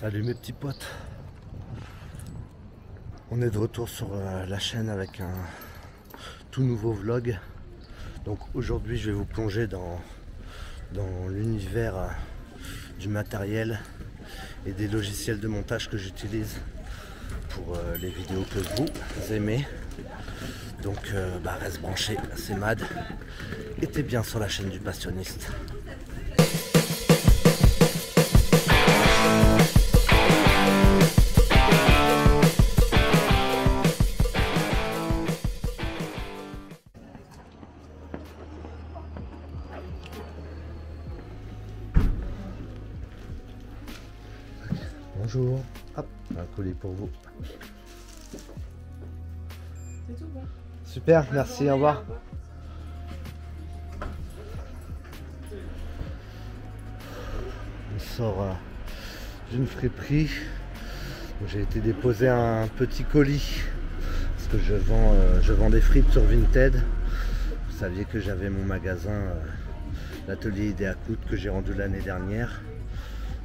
Salut mes petits potes. On est de retour sur la chaîne avec un tout nouveau vlog. Donc aujourd'hui je vais vous plonger dans l'univers du matériel et des logiciels de montage que j'utilise pour les vidéos que vous aimez. Donc reste branché, c'est Mad et t'es bien sur la chaîne du passionniste. Bonjour, hop, un colis pour vous. C'est tout, ouais. Super, merci, au revoir. On sort d'une friperie où j'ai été déposer un petit colis parce que je vends des fripes sur Vinted. Vous saviez que j'avais mon magasin, l'atelier Idéacoute, que j'ai rendu l'année dernière.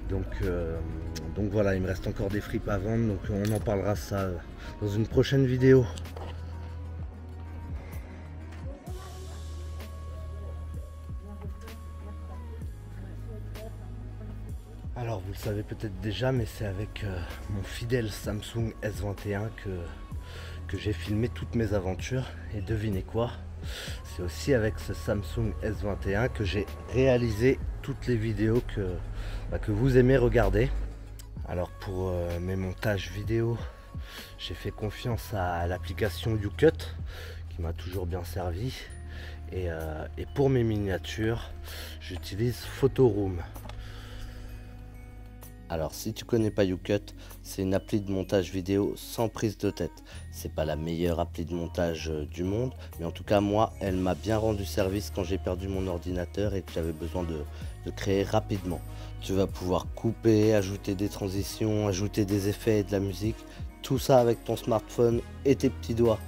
Donc voilà, il me reste encore des fripes à vendre, donc on en parlera ça dans une prochaine vidéo. Alors vous le savez peut-être déjà, mais c'est avec mon fidèle Samsung S21 que j'ai filmé toutes mes aventures. Et devinez quoi, c'est aussi avec ce Samsung S21 que j'ai réalisé toutes les vidéos que vous aimez regarder. Alors pour mes montages vidéo, j'ai fait confiance à l'application YouCut qui m'a toujours bien servi. Et pour mes miniatures, j'utilise Photoroom. Alors si tu connais pas YouCut, c'est une appli de montage vidéo sans prise de tête. C'est pas la meilleure appli de montage du monde, mais en tout cas moi, elle m'a bien rendu service quand j'ai perdu mon ordinateur et que j'avais besoin de créer rapidement. Tu vas pouvoir couper, ajouter des transitions, ajouter des effets et de la musique, tout ça avec ton smartphone et tes petits doigts.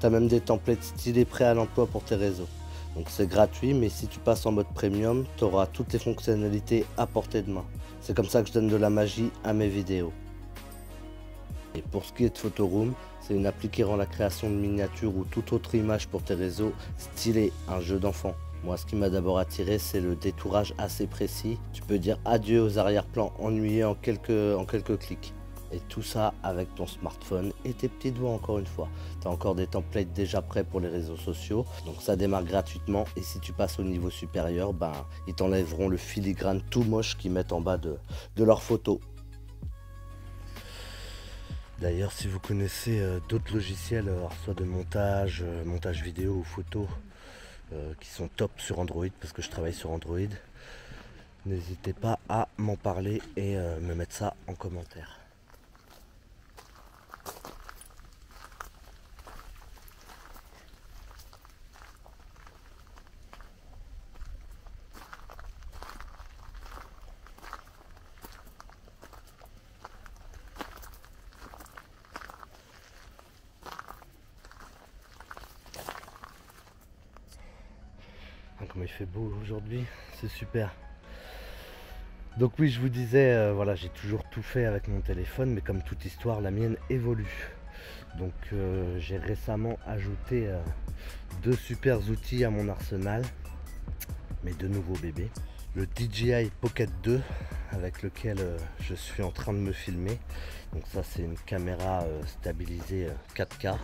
Tu as même des templates stylés prêts à l'emploi pour tes réseaux. Donc c'est gratuit, mais si tu passes en mode premium, tu auras toutes les fonctionnalités à portée de main. C'est comme ça que je donne de la magie à mes vidéos. Et pour ce qui est de Photoroom, c'est une appli qui rend la création de miniatures ou toute autre image pour tes réseaux stylée, un jeu d'enfant. Moi, ce qui m'a d'abord attiré, c'est le détourage assez précis. Tu peux dire adieu aux arrière-plans ennuyés en quelques clics. Et tout ça avec ton smartphone et tes petits doigts encore une fois. Tu as encore des templates déjà prêts pour les réseaux sociaux. Donc ça démarre gratuitement. Et si tu passes au niveau supérieur, ils t'enlèveront le filigrane tout moche qu'ils mettent en bas de leurs photos. D'ailleurs, si vous connaissez d'autres logiciels, soit de montage vidéo ou photo, qui sont top sur Android, parce que je travaille sur Android, n'hésitez pas à m'en parler et me mettre ça en commentaire. Comme il fait beau aujourd'hui, c'est super. Donc oui, je vous disais, voilà, j'ai toujours tout fait avec mon téléphone, mais comme toute histoire, la mienne évolue. Donc j'ai récemment ajouté deux super outils à mon arsenal, mes deux nouveaux bébés. Le DJI Pocket 2 avec lequel je suis en train de me filmer. Donc ça, c'est une caméra stabilisée 4K.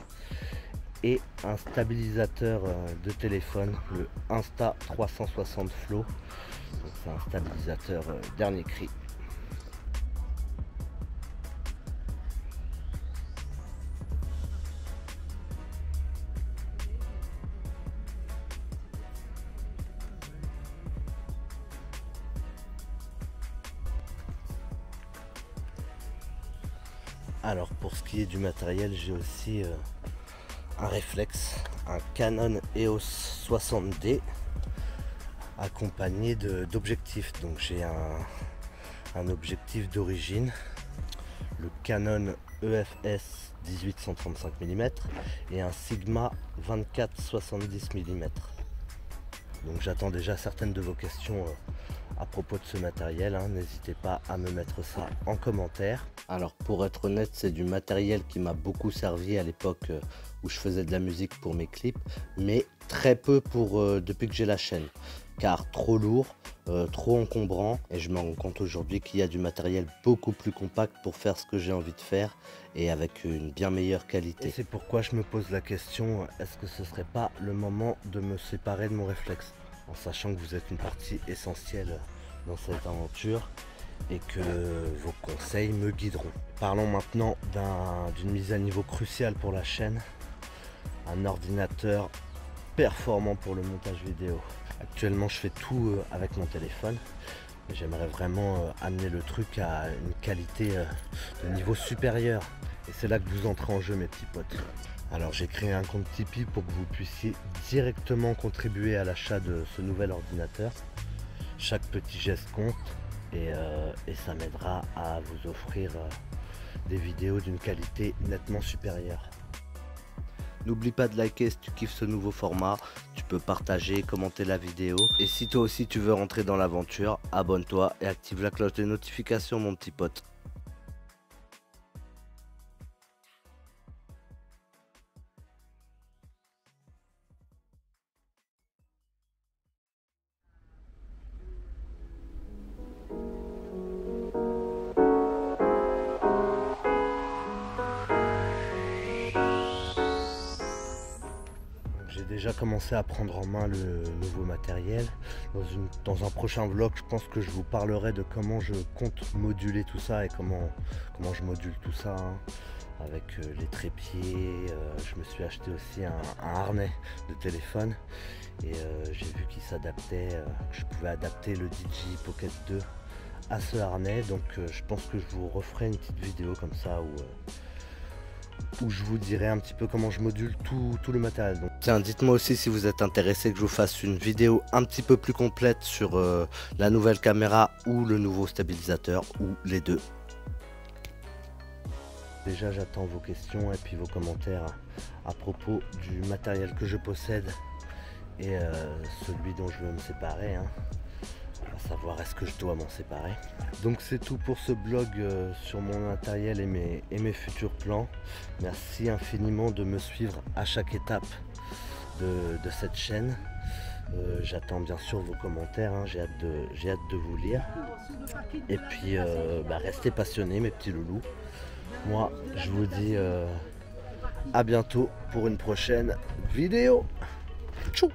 Et un stabilisateur de téléphone, le Insta360 Flow. C'est un stabilisateur dernier cri. Alors pour ce qui est du matériel, j'ai aussi un réflexe, un Canon EOS 60D accompagné d'objectifs. Donc j'ai un objectif d'origine, le Canon EFS 18-135 mm et un Sigma 24-70 mm. Donc j'attends déjà certaines de vos questions à propos de ce matériel, hein. N'hésitez pas à me mettre ça en commentaire. Alors pour être honnête, c'est du matériel qui m'a beaucoup servi à l'époque où je faisais de la musique pour mes clips, mais très peu depuis que j'ai la chaîne, car trop lourd, trop encombrant, et je me rends compte aujourd'hui qu'il y a du matériel beaucoup plus compact pour faire ce que j'ai envie de faire et avec une bien meilleure qualité. C'est pourquoi je me pose la question, est-ce que ce serait pas le moment de me séparer de mon réflexe, en sachant que vous êtes une partie essentielle dans cette aventure et que vos conseils me guideront. Parlons maintenant d'une mise à niveau cruciale pour la chaîne, un ordinateur performant pour le montage vidéo. Actuellement je fais tout avec mon téléphone, mais j'aimerais vraiment amener le truc à une qualité de niveau supérieur, et c'est là que vous entrez en jeu mes petits potes. Alors j'ai créé un compte Tipeee pour que vous puissiez directement contribuer à l'achat de ce nouvel ordinateur. Chaque petit geste compte et ça m'aidera à vous offrir des vidéos d'une qualité nettement supérieure. N'oublie pas de liker si tu kiffes ce nouveau format, tu peux partager, commenter la vidéo. Et si toi aussi tu veux rentrer dans l'aventure, abonne-toi et active la cloche des notifications mon petit pote. J'ai déjà commencé à prendre en main le nouveau matériel. Dans un prochain vlog, je pense que je vous parlerai de comment je compte moduler tout ça et comment je module tout ça, hein, avec les trépieds. Je me suis acheté aussi un harnais de téléphone et j'ai vu qu'il s'adaptait, que je pouvais adapter le DJI Pocket 2 à ce harnais. Donc je pense que je vous referai une petite vidéo comme ça où je vous dirai un petit peu comment je module tout le matériel. Donc, tiens, dites-moi aussi si vous êtes intéressé que je vous fasse une vidéo un petit peu plus complète sur la nouvelle caméra ou le nouveau stabilisateur, ou les deux. Déjà j'attends vos questions et puis vos commentaires à propos du matériel que je possède et celui dont je veux me séparer, hein. À savoir, est-ce que je dois m'en séparer? Donc c'est tout pour ce blog sur mon matériel et mes futurs plans. Merci infiniment de me suivre à chaque étape de cette chaîne. J'attends bien sûr vos commentaires, hein. J'ai hâte de vous lire. Et puis restez passionnés mes petits loulous. Moi je vous dis à bientôt pour une prochaine vidéo. Tchou!